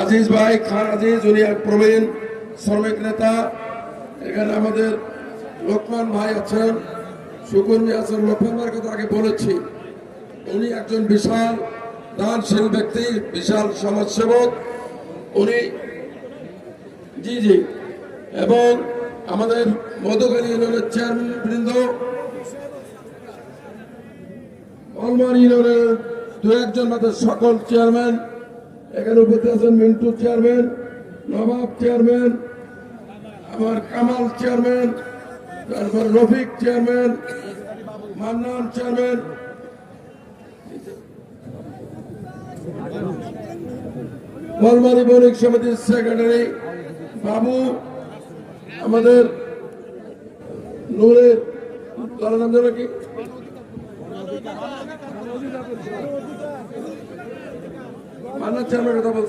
আজিজ ভাই খান আজিজ, উনি এক প্রবীণ শ্রমিক নেতা। এখানে আমাদের লোকমান ভাই আছেন, সুকর্মী আছেন। লোকমান ভাইয়ের কথা আগে বলেছি, উনি একজন বিশাল দানশীল ব্যক্তি, বিশাল সমাজসেবক উনি। জি জি। এবং আমাদের মধুখালী ইউনিয়নের চেয়ারম্যান বৃন্দ, অলমারি ইউনিয়নের দু একজন মাত্র সকল চেয়ারম্যান এখানে উপস্থিত আছেন। মিন্টু চেয়ারম্যান, নবাব চেয়ারম্যান, আমার কামাল চেয়ারম্যান, তারপর রফিক চেয়ারম্যান, মান্নান চেয়ারম্যান, অলমারি বণিক সমিতির সেক্রেটারি বাবু, আমাদের নূরের তার নাম যেন কি মান্নান চেয়ারম্যান কথা বলছে।